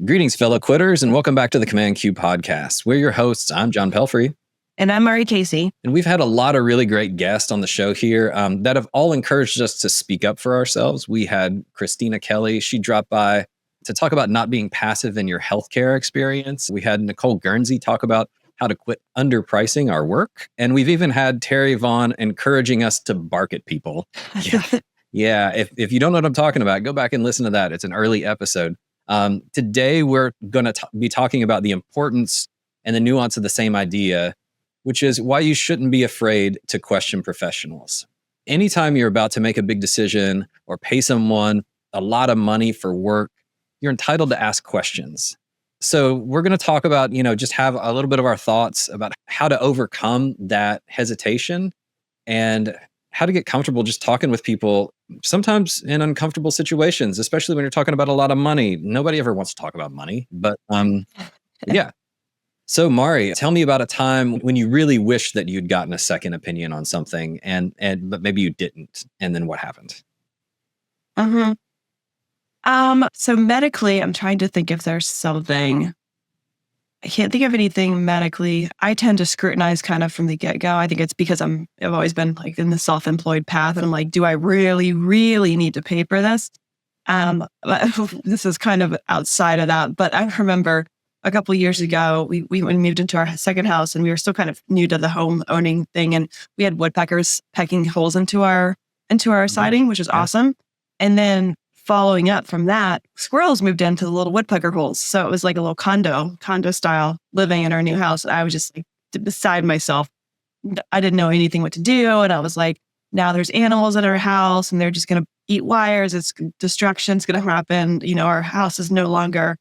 Greetings, fellow quitters, and welcome back to the Command Q podcast. We're your hosts. I'm John Pelfrey. And I'm Maari Casey. And we've had a lot of really great guests on the show here that have all encouraged us to speak up for ourselves. We had Christina Kelly. She dropped by to talk about not being passive in your healthcare experience. We had Nicole Guernsey talk about how to quit underpricing our work. And we've even had Terry Vaughn encouraging us to bark at people. Yeah. If you don't know what I'm talking about, go back and listen to that. It's an early episode. Today, we're going to be talking about the importance and the nuance of the same idea, which is why you shouldn't be afraid to question professionals. Anytime you're about to make a big decision or pay someone a lot of money for work, you're entitled to ask questions. So we're going to talk about, just have a little bit of our thoughts about how to overcome that hesitation and how to get comfortable just talking with people, sometimes in uncomfortable situations, especially when you're talking about a lot of money. Nobody ever wants to talk about money, but yeah. So Maari, tell me about a time when you really wish that you'd gotten a second opinion on something but maybe you didn't. And then what happened? So medically, I'm trying to think if there's something. I can't think of anything medically. I tend to scrutinize kind of from the get-go. I think it's because I've always been like in the self-employed path, and I'm like, do I really, really need to pay for this? But this is kind of outside of that. But I remember a couple of years ago, we moved into our second house, and we were still kind of new to the home owning thing, and we had woodpeckers pecking holes into our siding, which was awesome. And then following up from that, squirrels moved into the little woodpecker holes. So it was like a little condo style living in our new house. I was just like beside myself. I didn't know anything what to do. And I was like, now there's animals at our house and they're just going to eat wires. Destruction's going to happen. Our house is no longer,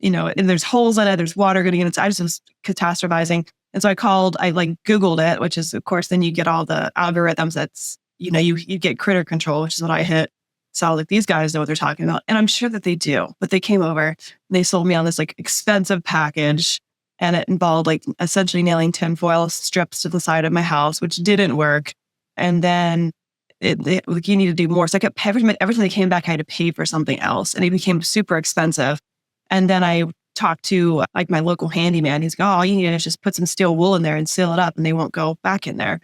and there's holes in it. There's water getting in it. So I just was catastrophizing. And so I Googled it, which is, of course, then you get all the algorithms that's, you get critter control, which is what I hit. So like, these guys know what they're talking about. And I'm sure that they do, but they came over and they sold me on this like expensive package. And it involved like essentially nailing tinfoil strips to the side of my house, which didn't work. And then you need to do more. So I kept every time they came back, I had to pay for something else. And it became super expensive. And then I talked to like my local handyman. He's like, oh, you need to just put some steel wool in there and seal it up and they won't go back in there.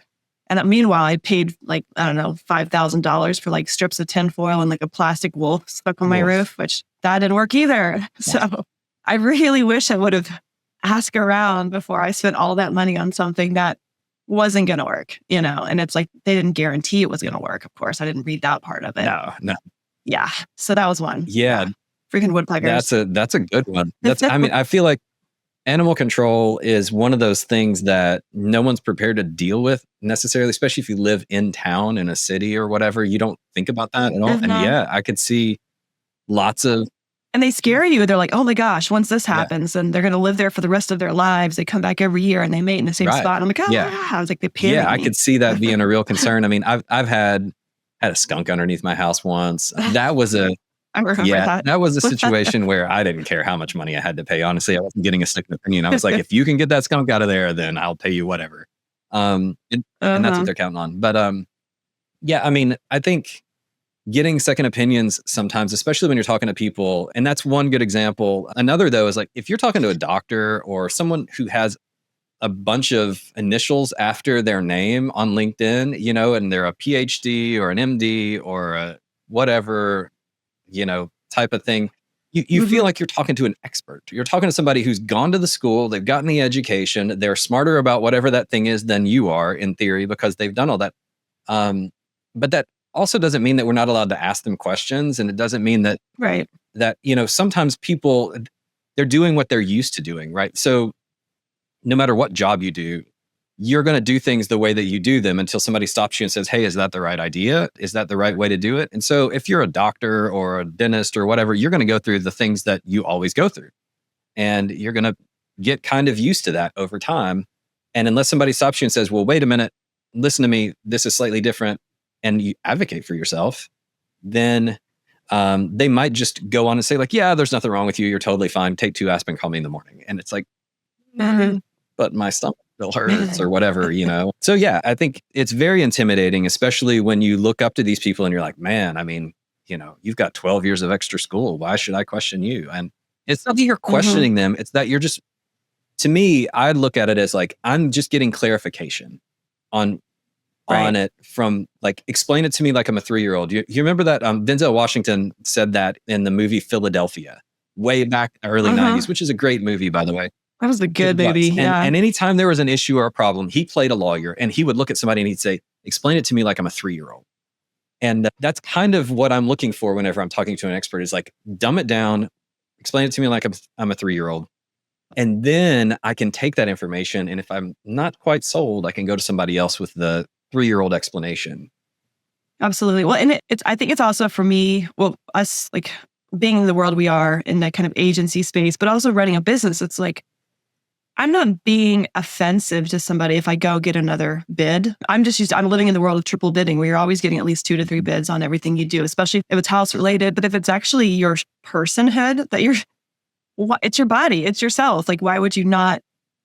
And meanwhile, I paid like, I don't know, $5,000 for like strips of tinfoil and like a plastic wool stuck on my roof, which that didn't work either. Yeah. So I really wish I would have asked around before I spent all that money on something that wasn't going to work, and it's like, they didn't guarantee it was going to work. Of course, I didn't read that part of it. No. Yeah. So that was one. Yeah. Freaking woodpeckers. That's a good one. I feel like animal control is one of those things that no one's prepared to deal with necessarily, especially if you live in town in a city or whatever. You don't think about that at all. And yeah, I could see lots of... And they scare you. They're like, oh my gosh, once this happens, and they're going to live there for the rest of their lives. They come back every year and they mate in the same spot. I'm like, I was like, they panic me. I could see that being a real concern. I mean, I've had a skunk underneath my house once. That was I remember that was a situation where I didn't care how much money I had to pay. Honestly, I wasn't getting a second opinion. I was like, if you can get that skunk out of there, then I'll pay you whatever. And that's what they're counting on. But I mean, I think getting second opinions sometimes, especially when you're talking to people, and that's one good example. Another, though, is like if you're talking to a doctor or someone who has a bunch of initials after their name on LinkedIn, and they're a PhD or an MD or a whatever, type of thing, you feel like you're talking to an expert. You're talking to somebody who's gone to the school, they've gotten the education, they're smarter about whatever that thing is than you are in theory because they've done all that. But that also doesn't mean that we're not allowed to ask them questions. And it doesn't mean that, sometimes people, they're doing what they're used to doing, right? So no matter what job you do, you're going to do things the way that you do them until somebody stops you and says, hey, is that the right idea? Is that the right way to do it? And so if you're a doctor or a dentist or whatever, you're going to go through the things that you always go through. And you're going to get kind of used to that over time. And unless somebody stops you and says, well, wait a minute, listen to me, this is slightly different, and you advocate for yourself, then they might just go on and say like, yeah, there's nothing wrong with you. You're totally fine. Take 2 aspirin, call me in the morning. And it's like, but my stomach still hurts or whatever, So yeah, I think it's very intimidating, especially when you look up to these people and you're like, man, I mean, you've got 12 years of extra school. Why should I question you? And It's not that you're questioning them. It's that you're just, to me, I look at it as like, I'm just getting clarification on it from like, explain it to me like I'm a 3-year-old. You remember that Denzel Washington said that in the movie Philadelphia way back in the early 90s, which is a great movie, by the way. That was a good movie. Yeah. And anytime there was an issue or a problem, he played a lawyer and he would look at somebody and he'd say, explain it to me like I'm a 3-year-old. And that's kind of what I'm looking for whenever I'm talking to an expert, is like, dumb it down, explain it to me like I'm a 3-year-old. And then I can take that information. And if I'm not quite sold, I can go to somebody else with the 3-year-old explanation. Absolutely. Well, and I think it's also for me, us like being in the world we are in that kind of agency space, but also running a business. It's like, I'm not being offensive to somebody if I go get another bid. I'm living in the world of triple bidding, where you're always getting at least 2 to 3 bids on everything you do, especially if it's house related. But if it's actually your personhood, it's your body, it's yourself. Like, why would you not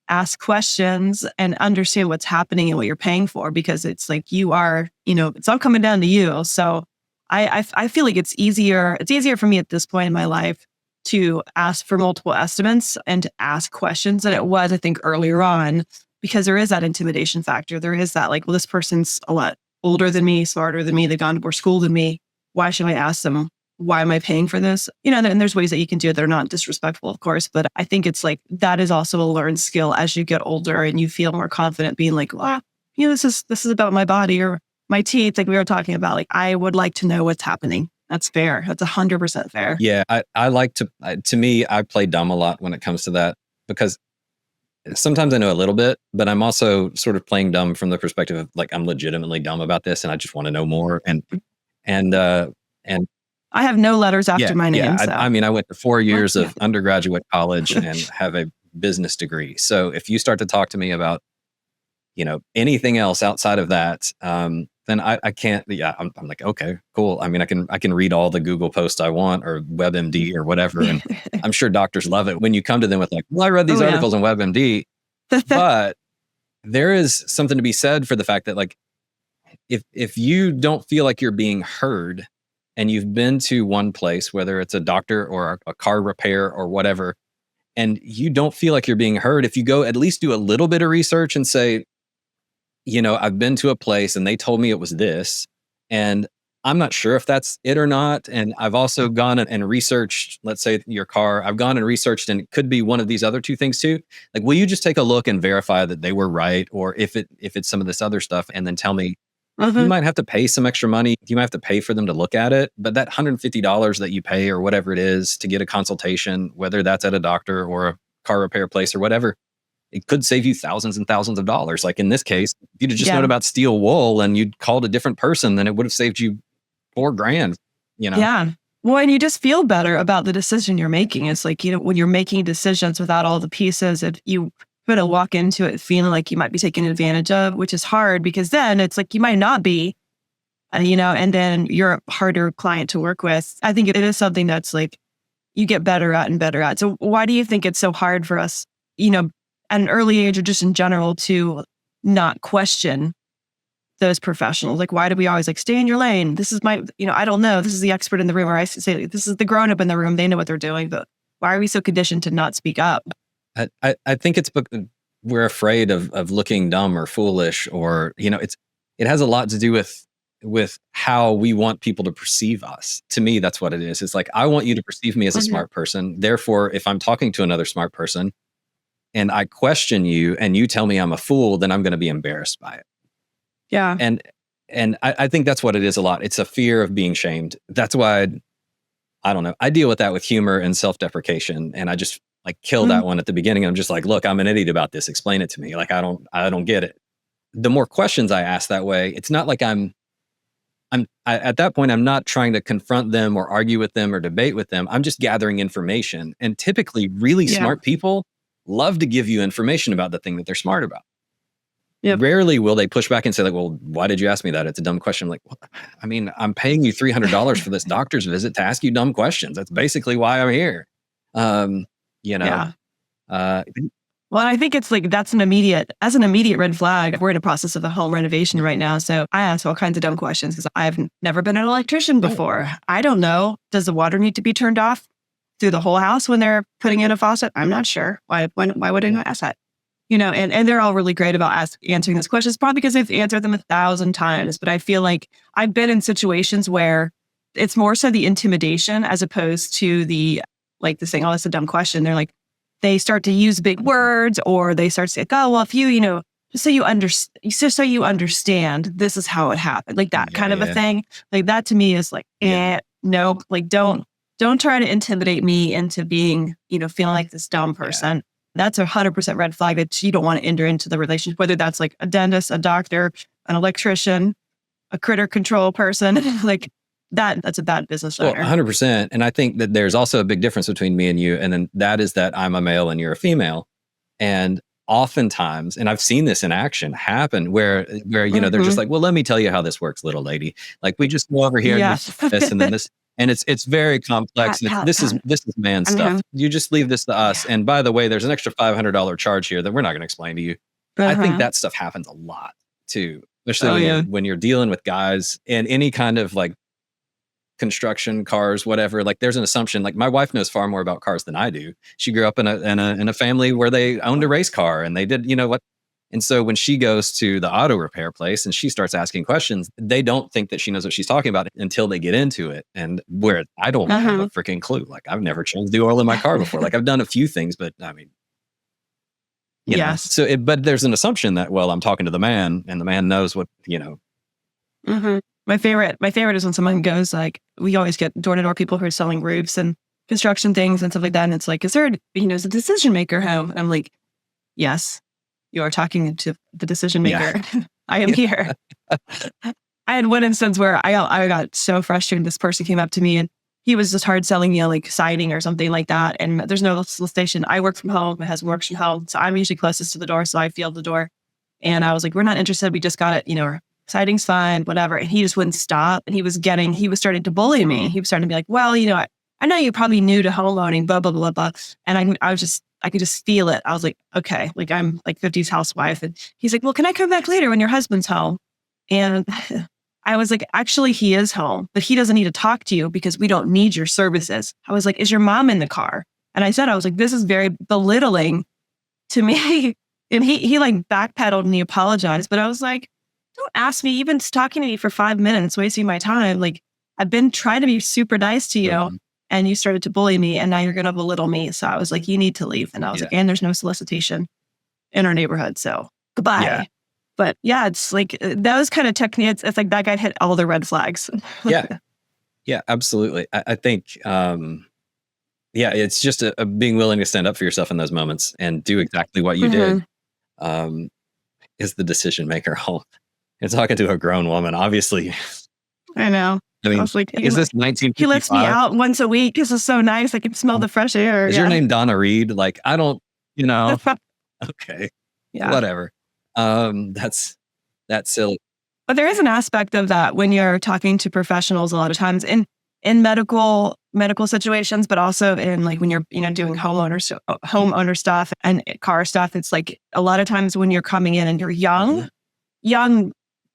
ask questions and understand what's happening and what you're paying for? Because it's like, you are, it's all coming down to you. So I feel like it's easier for me at this point in my life to ask for multiple estimates and to ask questions than it was, I think, earlier on, because there is that intimidation factor. There is that like, well, this person's a lot older than me, smarter than me, they've gone to more school than me. Why should I ask them? Why am I paying for this? And there's ways that you can do it that are not disrespectful, of course, but I think it's like, that is also a learned skill as you get older and you feel more confident being like, well, this is about my body or my teeth. Like we were talking about, like, I would like to know what's happening. That's fair. That's 100% fair. Yeah. I like to me, I play dumb a lot when it comes to that, because sometimes I know a little bit, but I'm also sort of playing dumb from the perspective of like, I'm legitimately dumb about this and I just want to know more. And I have no letters after my name. Yeah. So. I mean, I went to 4 years of undergraduate college and have a business degree. So if you start to talk to me about, anything else outside of that, then I can't. Yeah, I'm like, okay, cool. I mean, I can read all the Google posts I want or WebMD or whatever, and I'm sure doctors love it when you come to them with like, well, I read these articles on WebMD, but there is something to be said for the fact that like, if you don't feel like you're being heard, and you've been to one place, whether it's a doctor or a car repair or whatever, and you don't feel like you're being heard, if you go at least do a little bit of research and say, I've been to a place and they told me it was this, and I'm not sure if that's it or not. And I've also gone and researched, let's say your car, I've gone and researched, and it could be one of these other 2 things too. Like, will you just take a look and verify that they were right? Or if it's some of this other stuff, and then tell me, you might have to pay some extra money. You might have to pay for them to look at it. But that $150 that you pay or whatever it is to get a consultation, whether that's at a doctor or a car repair place or whatever, it could save you thousands and thousands of dollars. Like in this case, if you'd have just known about steel wool and you'd called a different person, then it would have saved you $4,000, Yeah. Well, and you just feel better about the decision you're making. It's like, when you're making decisions without all the pieces, if you put a walk into it feeling like you might be taken advantage of, which is hard because then it's like you might not be, and then you're a harder client to work with. I think it is something that's like you get better at and better at. So why do you think it's so hard for us, at an early age or just in general, to not question those professionals? Like, why do we always like stay in your lane? This is my, I don't know. This is the expert in the room, or I say like, this is the grown up in the room. They know what they're doing, but why are we so conditioned to not speak up? I think it's we're afraid of looking dumb or foolish, or it has a lot to do with how we want people to perceive us. To me, that's what it is. It's like, I want you to perceive me as a smart person. Therefore, if I'm talking to another smart person and I question you and you tell me I'm a fool, then I'm going to be embarrassed by it. Yeah. And I think that's what it is a lot. It's a fear of being shamed. That's why I don't know. I deal with that with humor and self-deprecation, and I just like kill that one at the beginning. I'm just like, look, I'm an idiot about this. Explain it to me. Like, I don't get it. The more questions I ask that way, it's not like at that point, I'm not trying to confront them or argue with them or debate with them. I'm just gathering information. And typically really smart people love to give you information about the thing that they're smart about. Yep. Rarely will they push back and say like, well, why did you ask me that? It's a dumb question. I'm like, well, I mean, I'm paying you $300 for this doctor's visit to ask you dumb questions. That's basically why I'm here. Well, I think it's like that's an immediate red flag. We're in a process of a home renovation right now. So I ask all kinds of dumb questions because I've never been an electrician before. I don't know. Does the water need to be turned off through the whole house when they're putting in a faucet? I'm not sure. Why would I not ask that? And they're all really great about answering those questions, probably because they've answered them 1,000 times. But I feel like I've been in situations where it's more so the intimidation as opposed to the saying, oh, that's a dumb question. They're like, they start to use big words, or they start to say, oh, well, if just so you understand, this is how it happened. Like that kind of a thing. Like that to me is like, no, like don't try to intimidate me into being, feeling like this dumb person. Yeah. That's 100% red flag that you don't want to enter into the relationship, whether that's like a dentist, a doctor, an electrician, a critter control person, like that's a bad business owner. Well, 100%. And I think that there's also a big difference between me and you. And then that is that I'm a male and you're a female. And oftentimes, and I've seen this in action happen where they're just like, well, let me tell you how this works, little lady. Like we just go over here and this and then this. And it's very complex. This is man stuff. You just leave this to us. And by the way, there's an extra $500 charge here that we're not going to explain to you. I think that stuff happens a lot too, especially when you're dealing with guys in any kind of like construction, cars, whatever. Like there's an assumption. Like my wife knows far more about cars than I do. She grew up in a family where they owned a race car and they did what. And so when she goes to the auto repair place and she starts asking questions, they don't think that she knows what she's talking about until they get into it. And where I don't have a freaking clue. Like I've never changed the oil in my car before. Like I've done a few things, but I mean, you know. So, but there's an assumption that, well, I'm talking to the man and the man knows what, My favorite is when someone goes like, we always get door-to-door people who are selling roofs and construction things and stuff like that. And it's like, is there, is a decision maker home? And I'm like, yes. You are talking to the decision maker. Yeah. I am here. I had one instance where I got so frustrated. This person came up to me and he was just hard selling me like siding or something like that. And there's no solicitation. I work from home. My husband works from home. So I'm usually closest to the door. So I feel the door. And I was like, we're not interested. We just got it. Our siding's fine, whatever. And he just wouldn't stop. And he was starting to bully me. He was starting to be like, well, I know you're probably new to home owning, blah, blah, blah, blah. And I could just feel it. I was like, okay, like I'm like 50s housewife. And he's like, well, can I come back later when your husband's home? And I was like, actually, he is home, but he doesn't need to talk to you because we don't need your services. I was like, is your mom in the car? And I was like, this is very belittling to me. And he like backpedaled and he apologized. But I was like, don't ask me, even talking to me for 5 minutes, wasting my time. Like I've been trying to be super nice to you. And you started to bully me and now you're going to belittle me. So I was like, you need to leave. And I was like, and there's no solicitation in our neighborhood. So goodbye. Yeah. But yeah, it's like those kind of techniques. It's like that guy hit all the red flags. Yeah, absolutely. I think, it's just a being willing to stand up for yourself in those moments and do exactly what you did is the decision maker. You're talking to a grown woman, obviously. I know. I mean, is this 1955? He lets me out once a week. This is so nice. I can smell the fresh air. Is your name Donna Reed? Like, I don't, okay. Yeah. Whatever. That's silly. But there is an aspect of that when you're talking to professionals a lot of times in medical situations, but also in like when you're, doing homeowner stuff and car stuff. It's like a lot of times when you're coming in and you're young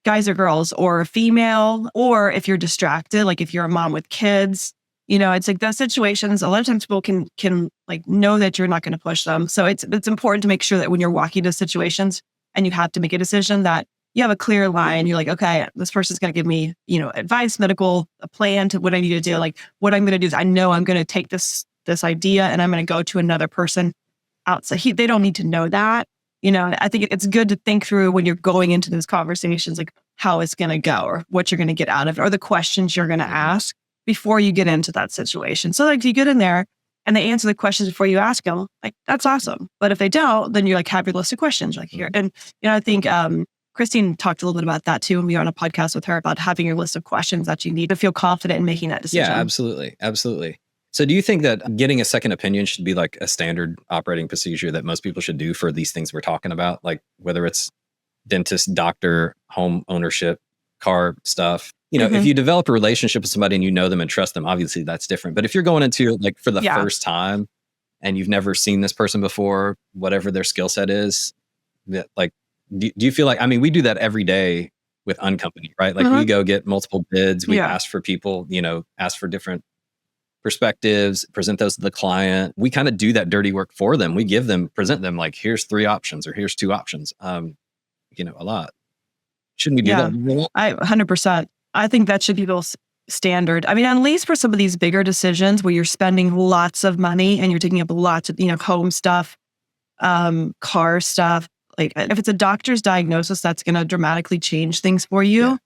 guys or girls or a female, or if you're distracted, like if you're a mom with kids, it's like those situations, a lot of times people can like know that you're not going to push them. So it's important to make sure that when you're walking to situations and you have to make a decision that you have a clear line. You're like, okay, this person's going to give me, advice, a plan to what I need to do. Like what I'm going to do is I know I'm going to take this idea and I'm going to go to another person outside. They don't need to know that. I think it's good to think through when you're going into those conversations, like how it's going to go or what you're going to get out of it or the questions you're going to ask before you get into that situation. So like you get in there and they answer the questions before you ask them, like that's awesome. But if they don't, then you like have your list of questions like here. And, I think Christine talked a little bit about that too when we were on a podcast with her about having your list of questions that you need to feel confident in making that decision. Yeah, absolutely. Absolutely. So do you think that getting a second opinion should be like a standard operating procedure that most people should do for these things we're talking about? Like whether it's dentist, doctor, home ownership, car stuff, if you develop a relationship with somebody and you know them and trust them, obviously that's different. But if you're going into like for the first time and you've never seen this person before, whatever their skill set is, like, do you feel like, we do that every day with Uncompany, right? Like we go get multiple bids. We ask for people, ask for different perspectives, present those to the client. We kind of do that dirty work for them. We present them like, here's 3 options or here's 2 options. A lot. Shouldn't we do Yeah, that? I 100%. I think that should be people's standard. I mean, at least for some of these bigger decisions where you're spending lots of money and you're taking up lots of, home stuff, car stuff. Like if it's a doctor's diagnosis, that's going to dramatically change things for you. Yeah.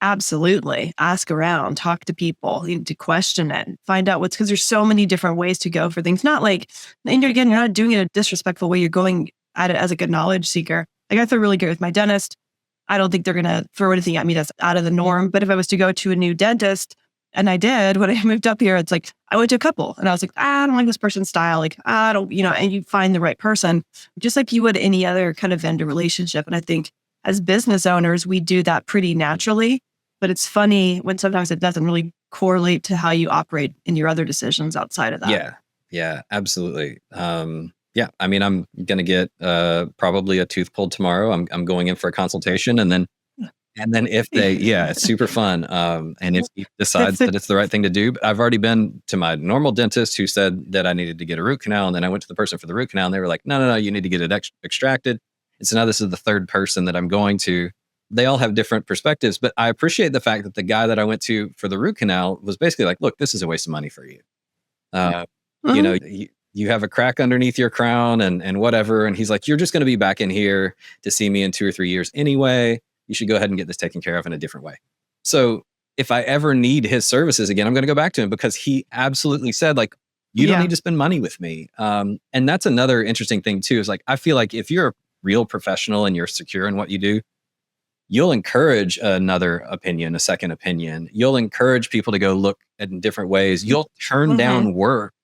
Absolutely. Ask around, talk to people, you need to question it, find out because there's so many different ways to go for things. Not like, and you're not doing it in a disrespectful way. You're going at it as a good knowledge seeker. Like I feel really good with my dentist. I don't think they're going to throw anything at me that's out of the norm. But if I was to go to a new dentist, and I did, when I moved up here, it's like, I went to a couple and I was like, I don't like this person's style. Like, I don't, and you find the right person, just like you would any other kind of vendor relationship. And I think as business owners, we do that pretty naturally. But it's funny when sometimes it doesn't really correlate to how you operate in your other decisions outside of that. Yeah, absolutely. Yeah, I mean, I'm going to get probably a tooth pulled tomorrow. I'm going in for a consultation, and then if they, it's super fun. And if he decides that it's the right thing to do, I've already been to my normal dentist who said that I needed to get a root canal, and then I went to the person for the root canal, and they were like, no, you need to get it extracted. And so now this is the third person that I'm going to. They all have different perspectives, but I appreciate the fact that the guy that I went to for the root canal was basically like, look, this is a waste of money for you. You have a crack underneath your crown and whatever. And he's like, you're just going to be back in here to see me in 2 or 3 years anyway. You should go ahead and get this taken care of in a different way. So if I ever need his services again, I'm going to go back to him because he absolutely said like, you don't need to spend money with me. And that's another interesting thing too, is like, I feel like if you're a real professional and you're secure in what you do, you'll encourage another opinion, a second opinion. You'll encourage people to go look at different ways. You'll turn down work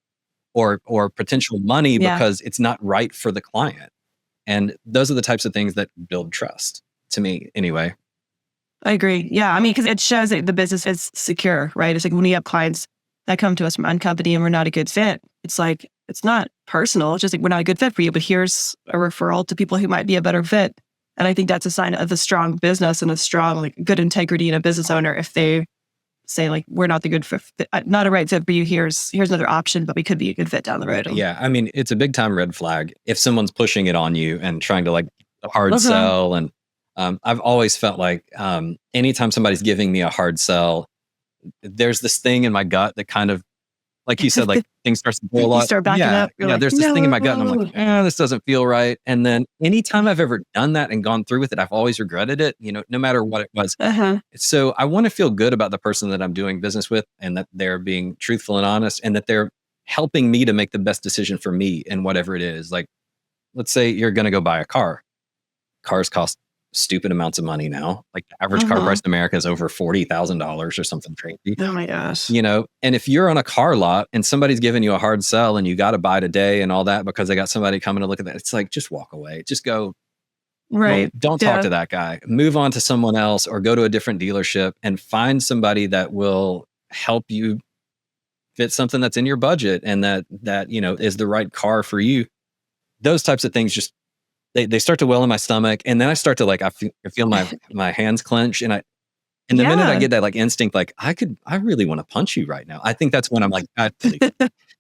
or potential money because it's not right for the client. And those are the types of things that build trust to me anyway. I agree. Yeah. I mean, because it shows that the business is secure, right? It's like when we have clients that come to us from one company and we're not a good fit, it's like, it's not personal. It's just like, we're not a good fit for you, but here's a referral to people who might be a better fit. And I think that's a sign of a strong business and a strong, like good integrity in a business owner. If they say like, we're not the good fit, not a right fit for you. Here's another option, but we could be a good fit down the road. Yeah. I mean, it's a big time red flag if someone's pushing it on you and trying to like hard sell. And I've always felt like anytime somebody's giving me a hard sell, there's this thing in my gut that kind of, like you said, like things start to go a lot. You start backing up. Like, there's this thing in my gut, and I'm like, this doesn't feel right. And then anytime I've ever done that and gone through with it, I've always regretted it. No matter what it was. So I want to feel good about the person that I'm doing business with, and that they're being truthful and honest, and that they're helping me to make the best decision for me in whatever it is. Like, let's say you're going to go buy a car. Cars cost stupid amounts of money now. Like the average car price in America is over $40,000 or something crazy. Oh my gosh. And if you're on a car lot and somebody's giving you a hard sell and you got to buy today and all that because they got somebody coming to look at that, it's like, just walk away. Just go. Right. Don't talk to that guy. Move on to someone else or go to a different dealership and find somebody that will help you fit something that's in your budget and that is the right car for you. Those types of things just they start to well in my stomach, and then I start to like I feel my hands clench, and the minute I get that like instinct, like I really want to punch you right now. I think that's when I'm like,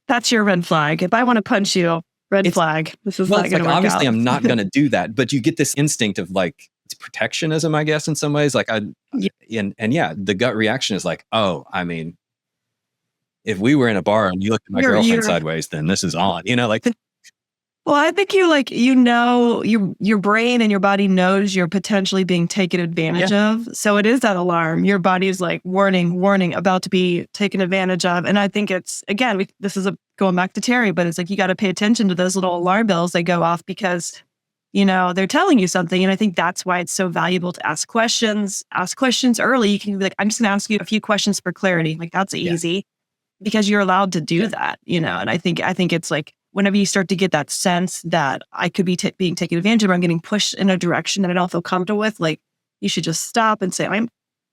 that's your red flag. If I want to punch you, red flag. This is not going to work obviously out. I'm not going to do that, but you get this instinct of like it's protectionism, I guess, in some ways. Like the gut reaction is like, oh, I mean, if we were in a bar and you looked at my girlfriend sideways, then this is on. Like. Well, I think your brain and your body knows you're potentially being taken advantage of. So it is that alarm. Your body is like, warning, about to be taken advantage of. And I think it's, again, this is going back to Terry, but it's like, you got to pay attention to those little alarm bells that go off because, they're telling you something. And I think that's why it's so valuable to ask questions early. You can be like, I'm just going to ask you a few questions for clarity. Like that's easy because you're allowed to do that, And I think it's like, whenever you start to get that sense that I could be being taken advantage of, or I'm getting pushed in a direction that I don't feel comfortable with, like you should just stop and say, I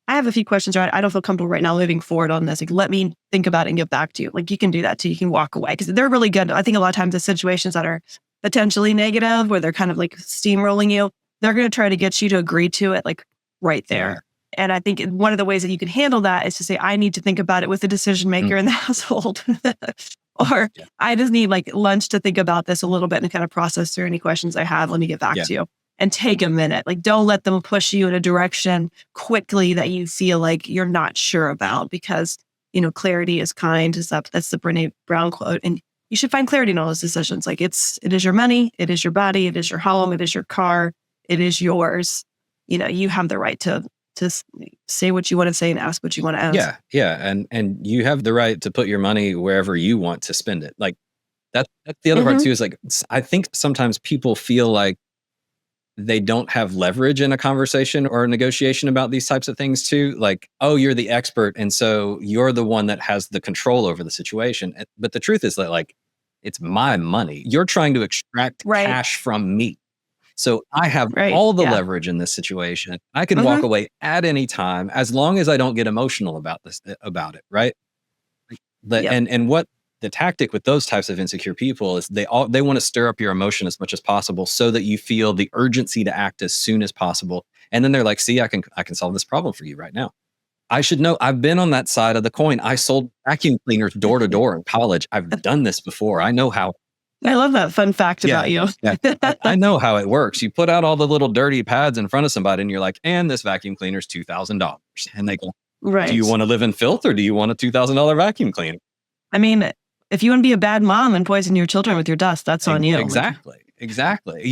have a few questions, right? I don't feel comfortable right now moving forward on this. Like, let me think about it and get back to you. Like you can do that too. You can walk away because they're really good. I think a lot of times the situations that are potentially negative, where they're kind of like steamrolling you, they're going to try to get you to agree to it like right there. And I think one of the ways that you can handle that is to say, I need to think about it with the decision maker in the household. Or I just need like lunch to think about this a little bit and kind of process through any questions I have. Let me get back to you, and take a minute. Like, don't let them push you in a direction quickly that you feel like you're not sure about, because, clarity is kind. That's the Brene Brown quote. And you should find clarity in all those decisions. Like, it is your money, it is your body, it is your home, it is your car, it is yours. You have the right to say what you want to say and ask what you want to ask. Yeah. And you have the right to put your money wherever you want to spend it. Like that's the other part too, is like, I think sometimes people feel like they don't have leverage in a conversation or a negotiation about these types of things too. Like, oh, you're the expert, and so you're the one that has the control over the situation. But the truth is that, like, it's my money. You're trying to extract cash from me. So I have all the leverage in this situation. I can walk away at any time as long as I don't get emotional about it. Right. And what the tactic with those types of insecure people is they want to stir up your emotion as much as possible so that you feel the urgency to act as soon as possible. And then they're like, see, I can solve this problem for you right now. I should know. I've been on that side of the coin. I sold vacuum cleaners door to door in college. I've done this before. I know how. I love that fun fact about you. I know how it works. You put out all the little dirty pads in front of somebody and you're like, and this vacuum cleaner is $2,000. And they go, do you want to live in filth or do you want a $2,000 vacuum cleaner? I mean, if you want to be a bad mom and poison your children with your dust, that's on you. Exactly.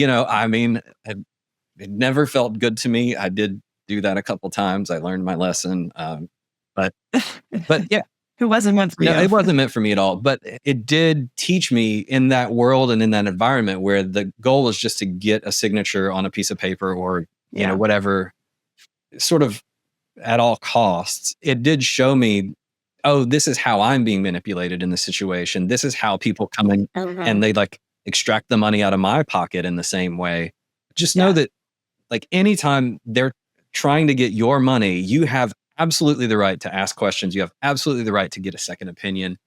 I mean, it never felt good to me. I did do that a couple times. I learned my lesson. But yeah. It wasn't meant for you. No, it wasn't meant for me at all. But it did teach me in that world and in that environment where the goal was just to get a signature on a piece of paper or, whatever, sort of at all costs. It did show me, oh, this is how I'm being manipulated in the situation. This is how people come in and they like extract the money out of my pocket in the same way. Just know that, like, anytime they're trying to get your money, you have absolutely the right to ask questions. You have absolutely the right to get a second opinion.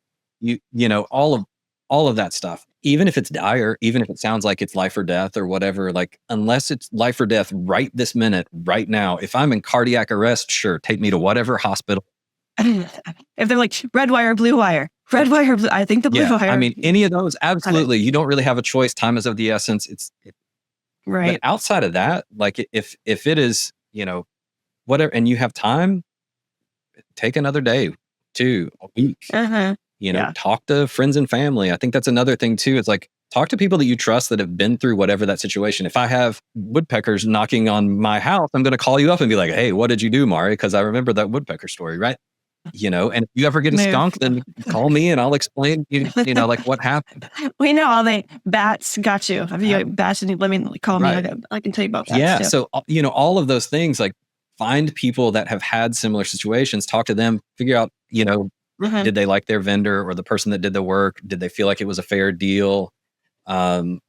All of that stuff, even if it's dire, even if it sounds like it's life or death or whatever, like, unless it's life or death right this minute, right now, if I'm in cardiac arrest, sure, take me to whatever hospital. If they're like red wire, blue wire, blue, I think the blue wire. I mean, any of those, absolutely. You don't really have a choice. Time is of the essence. Right. But outside of that, like, if it is, whatever, and you have time, take another day, 2 a week. Talk to friends and family. I think that's another thing too. It's like, talk to people that you trust that have been through whatever that situation. If I have woodpeckers knocking on my house, I'm going to call you up and be like, hey, what did you do, Maari? Because I remember that woodpecker story, right? And if you ever get a skunk, then call me and I'll explain, like, what happened. We know all the bats got you. Have you bats? And let me call me. I can tell you about that. Yeah. So, all of those things, like, find people that have had similar situations, talk to them, figure out, did they like their vendor or the person that did the work? Did they feel like it was a fair deal? Anything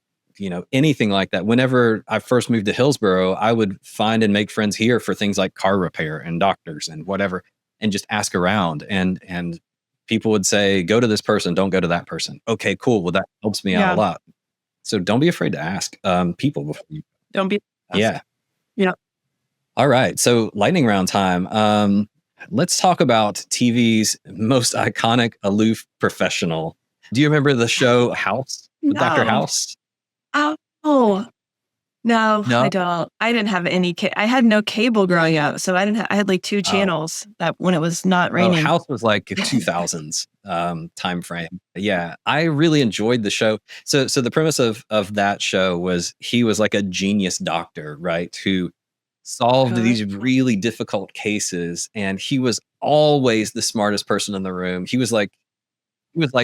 like that. Whenever I first moved to Hillsborough, I would find and make friends here for things like car repair and doctors and whatever, and just ask around. And people would say, go to this person, don't go to that person. Okay, cool. Well, that helps me out a lot. So don't be afraid to ask people before you. Don't be. Yeah. All right. So lightning round time. Let's talk about TV's most iconic aloof professional. Do you remember the show House with Dr. House? Oh, no, I don't. I didn't have any. I had no cable growing up, so I didn't. I had like 2 channels that when it was not raining. House was like 2000s time frame. Yeah, I really enjoyed the show. So the premise of that show was he was like a genius doctor, right? Who solved these really difficult cases, and he was always the smartest person in the room. He was like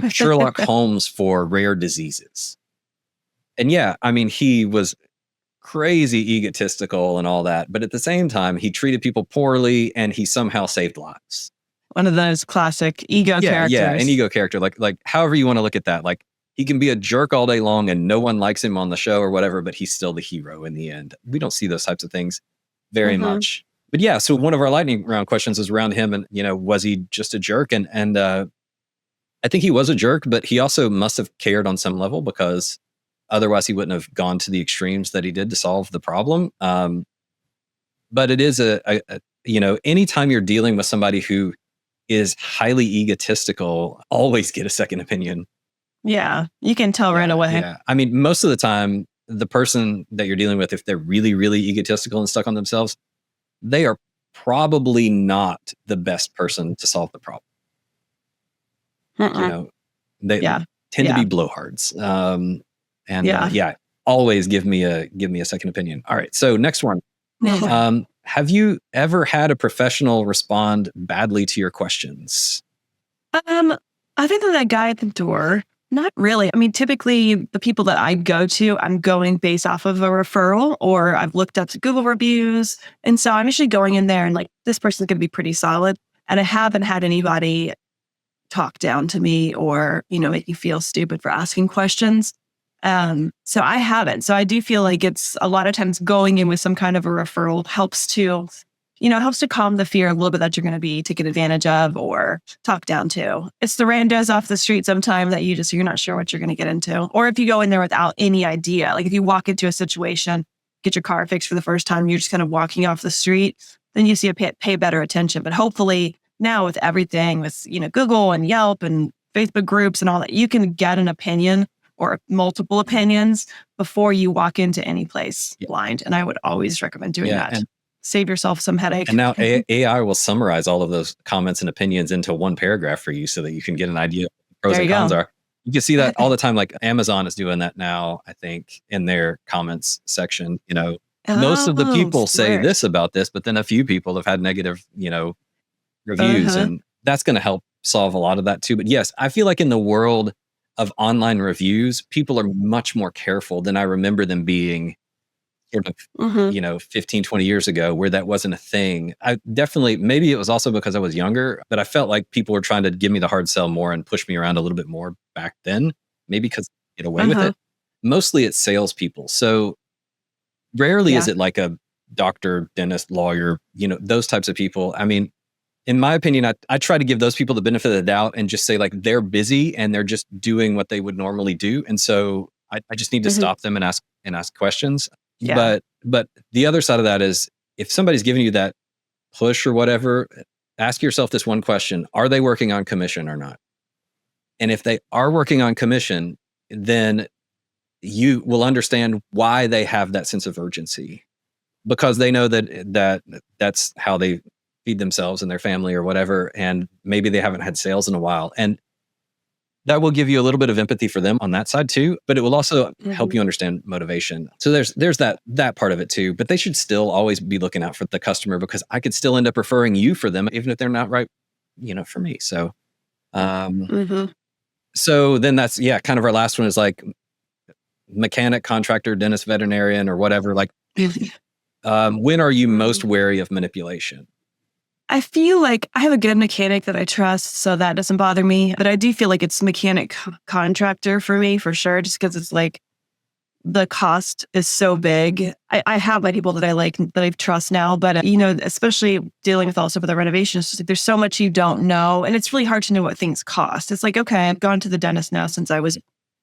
Sherlock Holmes for rare diseases. And he was crazy egotistical and all that, but at the same time, he treated people poorly and he somehow saved lives. One of those classic ego characters. Yeah, an ego character. Like however you want to look at that. Like, he can be a jerk all day long and no one likes him on the show or whatever, but he's still the hero in the end. We don't see those types of things very much. But yeah, so one of our lightning round questions is around him and, was he just a jerk? And I think he was a jerk, but he also must have cared on some level, because otherwise he wouldn't have gone to the extremes that he did to solve the problem. But it is a anytime you're dealing with somebody who is highly egotistical, always get a second opinion. Yeah, you can tell right away. Yeah. I mean, most of the time, the person that you're dealing with, if they're really, really egotistical and stuck on themselves, they are probably not the best person to solve the problem. They tend to be blowhards. Always give me a second opinion. All right. So next one. Have you ever had a professional respond badly to your questions? Other than that guy at the door, not really. I mean, typically the people that I go to, I'm going based off of a referral, or I've looked up Google reviews. And so I'm usually going in there and like, this person's going to be pretty solid. And I haven't had anybody talk down to me or, make me feel stupid for asking questions. So I haven't. So I do feel like it's a lot of times going in with some kind of a referral helps to calm the fear a little bit that you're going to be taken advantage of or talked down to. It's the randos off the street sometime that you're not sure what you're going to get into. Or if you go in there without any idea, like if you walk into a situation, get your car fixed for the first time, you're just kind of walking off the street, then you see pay better attention. But hopefully now with everything with, Google and Yelp and Facebook groups and all that, you can get an opinion or multiple opinions before you walk into any place blind. And I would always recommend doing that. And save yourself some headache. And now AI will summarize all of those comments and opinions into one paragraph for you so that you can get an idea of what pros and cons are. You can see that all the time. Like Amazon is doing that now, I think, in their comments section. Most of the people say this about this, but then a few people have had negative, reviews. And that's going to help solve a lot of that too. But yes, I feel like in the world of online reviews, people are much more careful than I remember them being sort of, 15, 20 years ago where that wasn't a thing. I definitely, maybe it was also because I was younger, but I felt like people were trying to give me the hard sell more and push me around a little bit more back then, maybe because I get away with it. Mostly it's salespeople. So rarely is it like a doctor, dentist, lawyer, those types of people. I mean, in my opinion, I try to give those people the benefit of the doubt and just say like, they're busy and they're just doing what they would normally do. And so I just need to stop them and ask questions. Yeah. But the other side of that is if somebody's giving you that push or whatever, ask yourself this one question: are they working on commission or not? And if they are working on commission, then you will understand why they have that sense of urgency, because they know that's how they feed themselves and their family or whatever. And maybe they haven't had sales in a while. And that will give you a little bit of empathy for them on that side too, but it will also help you understand motivation. So there's that part of it too, but they should still always be looking out for the customer, because I could still end up referring you for them, even if they're not right, for me. So, so then that's, kind of our last one is like mechanic, contractor, dentist, veterinarian, or whatever. Like, when are you most wary of manipulation? I feel like I have a good mechanic that I trust, so that doesn't bother me. But I do feel like it's mechanic contractor for me, for sure, just because it's like the cost is so big. I have my people that I like, that I trust now, but especially dealing with also with the renovations, just like there's so much you don't know, and it's really hard to know what things cost. It's like, okay, I've gone to the dentist now since I was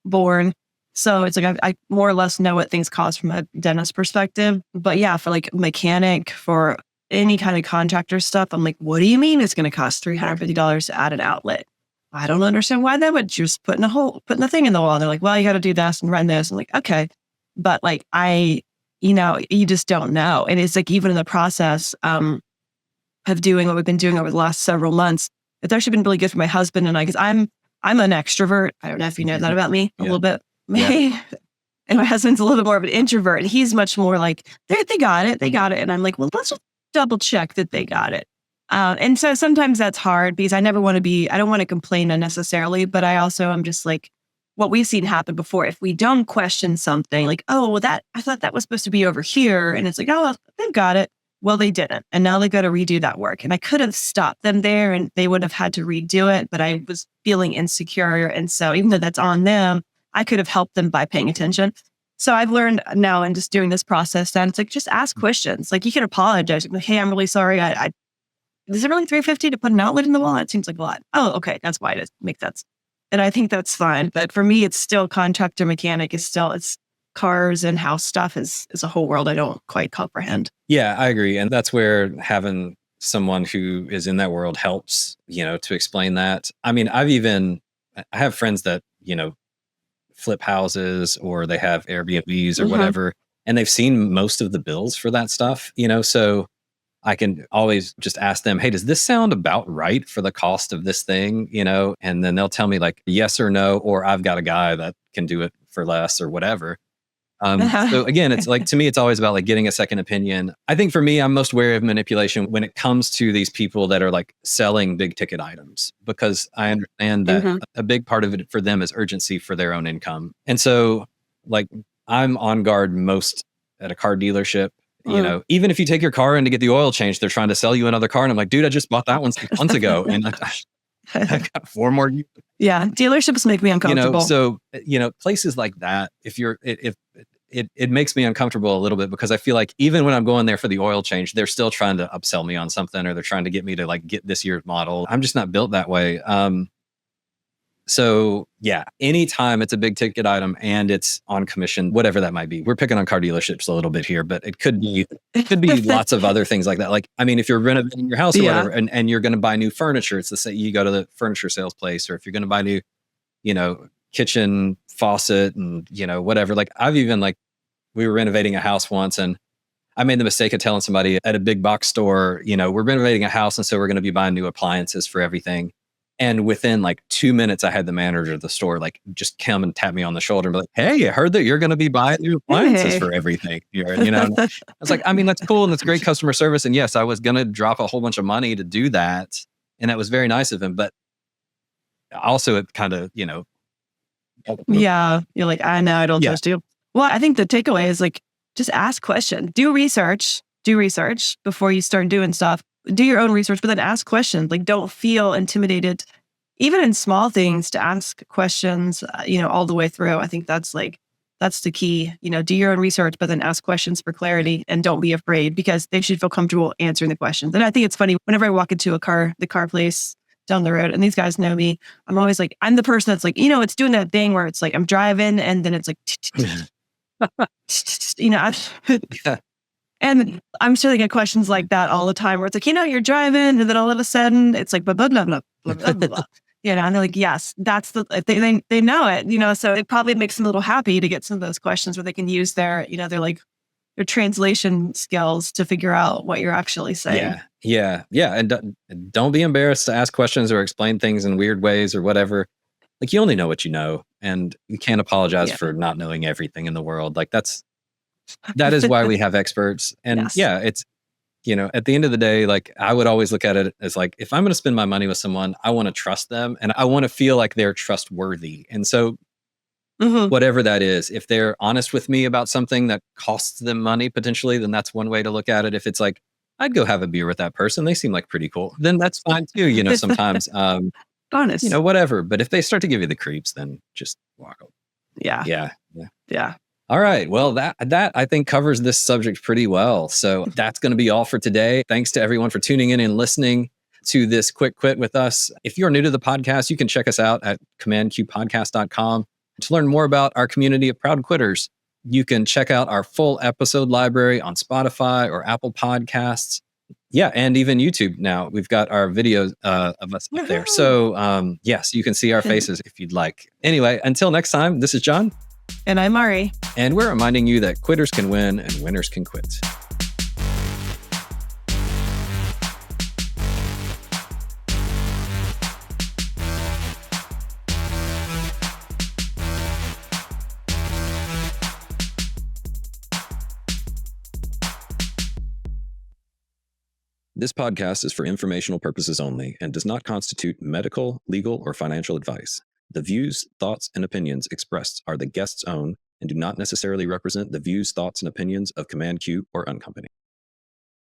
born, so it's like I more or less know what things cost from a dentist perspective. But yeah, for like mechanic, for any kind of contractor stuff, I'm like, what do you mean it's going to cost $350 to add an outlet? I don't understand why that would just putting a thing in the wall. And they're like, well, you got to do this and run this. I'm like, okay. But like, you just don't know. And it's like, even in the process of doing what we've been doing over the last several months, it's actually been really good for my husband and I, because I'm an extrovert. I don't know if you know that about me a little bit. Yeah. And my husband's a little bit more of an introvert. And he's much more like, they got it. And I'm like, well, let's just double check that they got it. And so sometimes that's hard because I don't want to complain unnecessarily, but I also am just like, what we've seen happen before, if we don't question something like, oh, well, I thought that was supposed to be over here. And it's like, oh, well, they've got it. Well, they didn't. And now they've got to redo that work. And I could have stopped them there and they would have had to redo it, but I was feeling insecure. And so even though that's on them, I could have helped them by paying attention. So I've learned now in just doing this process that it's like, just ask questions. Like you can apologize. Like, hey, I'm really sorry. Is it really $350 to put an outlet in the wall? It seems like a lot. Oh, okay. That's why it makes sense. And I think that's fine. But for me, it's still contractor mechanic it's cars and house stuff is a whole world I don't quite comprehend. Yeah, I agree. And that's where having someone who is in that world helps, to explain that. I mean, I have friends that, flip houses or they have Airbnbs or whatever, and they've seen most of the bills for that stuff, so I can always just ask them, hey, does this sound about right for the cost of this thing? And then they'll tell me like yes or no, or I've got a guy that can do it for less or whatever. So again, it's like, to me, it's always about like getting a second opinion. I think for me, I'm most wary of manipulation when it comes to these people that are like selling big ticket items, because I understand that a big part of it for them is urgency for their own income. And so like I'm on guard most at a car dealership. Even if you take your car in to get the oil changed, they're trying to sell you another car. And I'm like, dude, I just bought that one 6 months ago. And I got 4 more. Yeah. Dealerships make me uncomfortable. So, places like that, if it makes me uncomfortable a little bit, because I feel like even when I'm going there for the oil change, they're still trying to upsell me on something, or they're trying to get me to like get this year's model. I'm just not built that way. So yeah, anytime it's a big ticket item and it's on commission, whatever that might be. We're picking on car dealerships a little bit here, but it could be lots of other things like that. Like, I mean, if you're renovating your house or whatever, and you're going to buy new furniture, it's the same. You go to the furniture sales place, or if you're going to buy new, kitchen faucet and, whatever. Like I've even like, we were renovating a house once, and I made the mistake of telling somebody at a big box store, we're renovating a house, and so we're going to be buying new appliances for everything. And within like 2 minutes, I had the manager of the store like just come and tap me on the shoulder and be like, hey, I heard that you're going to be buying new appliances for everything here. I was like, I mean, that's cool. And that's great customer service. And yes, I was going to drop a whole bunch of money to do that. And that was very nice of him. But also it kind of, yeah, you're like, I know, I don't trust you. Well, I think the takeaway is like, just ask questions, do research before you start doing stuff. Do your own research, but then ask questions. Like, don't feel intimidated, even in small things, to ask questions, all the way through. I think that's the key, do your own research, but then ask questions for clarity, and don't be afraid, because they should feel comfortable answering the questions. And I think it's funny, whenever I walk into the car place down the road, and these guys know me, I'm always like, I'm the person that's like, it's doing that thing where it's like, I'm driving and then it's like, and I'm sure they get questions like that all the time, where it's like, you're driving, and then all of a sudden it's like, blah, blah, blah, blah, blah, blah, blah. And they're like, yes, that's they know it, so it probably makes them a little happy to get some of those questions where they can use their, their translation skills to figure out what you're actually saying. Yeah. And don't be embarrassed to ask questions or explain things in weird ways or whatever. Like, you only know what you know, and you can't apologize for not knowing everything in the world. Like that is why we have experts. And it's, at the end of the day, like I would always look at it as like, if I'm going to spend my money with someone, I want to trust them, and I want to feel like they're trustworthy. And so whatever that is, if they're honest with me about something that costs them money potentially, then that's one way to look at it. If it's like, I'd go have a beer with that person, they seem like pretty cool, then that's fine too. Sometimes, honest, whatever. But if they start to give you the creeps, then just walk over. Yeah. All right. Well, that I think covers this subject pretty well. So that's going to be all for today. Thanks to everyone for tuning in and listening to this quick quit with us. If you're new to the podcast, you can check us out at commandqpodcast.com to learn more about our community of proud quitters. You can check out our full episode library on Spotify or Apple Podcasts. Yeah, and even YouTube now. We've got our videos of us up there. So yes, you can see our faces if you'd like. Anyway, until next time, this is John. And I'm Maari. And we're reminding you that quitters can win and winners can quit. This podcast is for informational purposes only and does not constitute medical, legal, or financial advice. The views, thoughts, and opinions expressed are the guest's own and do not necessarily represent the views, thoughts, and opinions of Command Q or Uncompany.